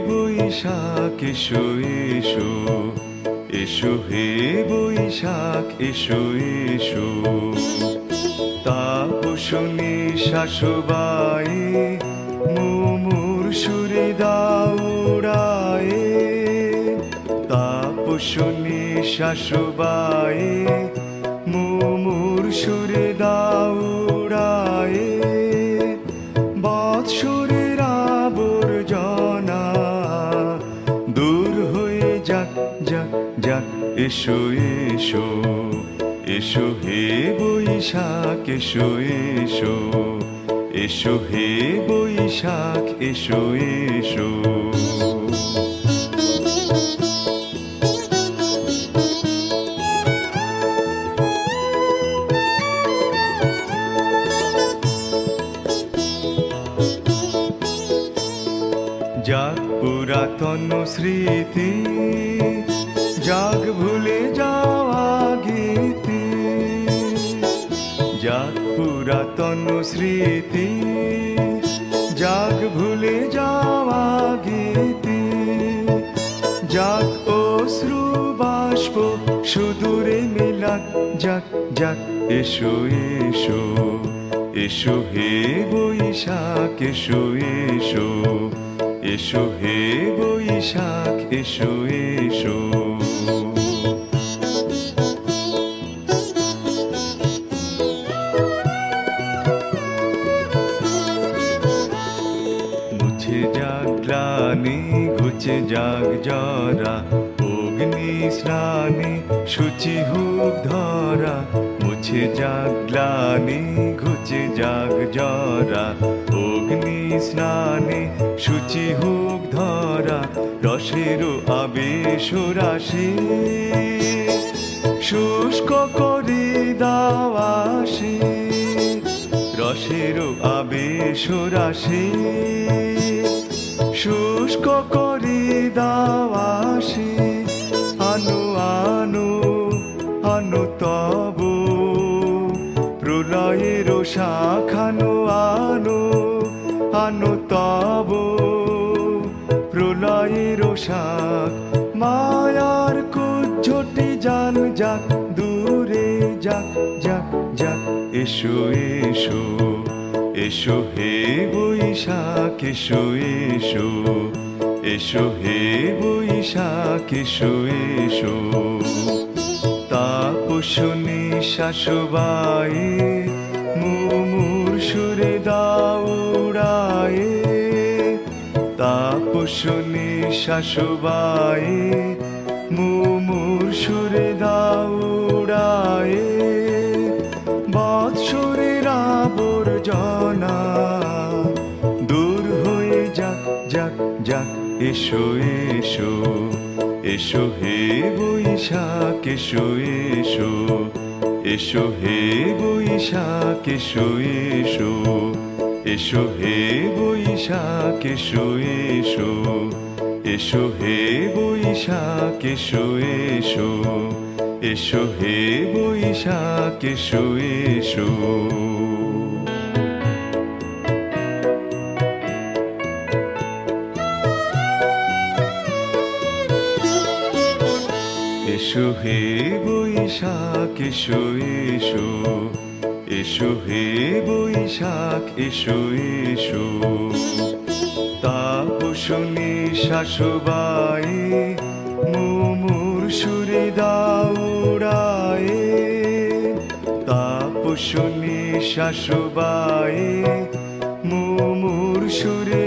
বৈশাখ এসো এসো, এসো হে বৈশাখ এসো এসো। তাপসনী শাশুবায়ে মুমুর সুরে দাউড়ায়ে, তাপসনী শাশুবায়ে মুমুর সুরে দাউড়ায়ে। বৎসরের আবর্জনা দূর হয়ে যাক যাক যাক, এসো এসো, এসো হে বৈশাখ এসো এসো, এসো হে বৈশাখ এসো এসো। যাক পুরাতন স্মৃতি, যাক ভুলে যাওয়া গীতি, যাক পুরাতন স্মৃতি, যাক ভুলে যাওয়া গীতি, যাক অশ্রু বাষ্প সুদূরে মিলাক, যাক যাক এসো এসো, এসো হে বৈশাখ এসো এসো, এসো হে বৈশাখ এসো এসো। মুছে যাক গ্লানি ঘুচে যাক জরা, অগ্নি স্নানে শুচি হোক ধরা। মুছে যাক গ্লানি ঘুচে যাক জরা, অগ্নি স্নানে শুচি হোক ধরা। রসেরও আবেশ রাশি শুষ্ক করি দাওয়াসি, রসেরও আবেশ রাশি শুষ্ক করি দাওয়াসি। আনো আনো আনো তব প্রলয়ের শাখানো, আনো আনো তব প্রলয়ের শাখ। মায়ার কুজ্ঝটি জান যাক দূরে যাক যাক যাক, এসো এসো, এসো হে বৈশাখ এসো এসো, এসো হে বৈশাখ এসো এসো। তাপসনী শাশুবায়ে মুমুর সুরে দাউড়ায়ে, তাপসনী শাশুবায়ে মুমুর সুরে দাউড়ায়ে। বৎসরের আবর্জনা দূর হয়ে যাক যাক যাক, এসো এসো, এসো হে বৈশাখ এসো এসো, এসো হে বৈশাখ এসো এসো, এসো হে বৈশাখ এসো এসো, এসো হে বৈশাখ এসো এসো, এসো হে বৈশাখ এসো এসো। এসো হে বৈশাখ এসো এসো, এসো হে বৈশাখ এসো এসো। তাপসনী শাশুবায়ে মুমুর সুরে দাউড়ায়ে, তাপসনী শাশুবায়ে মুমুর সুরে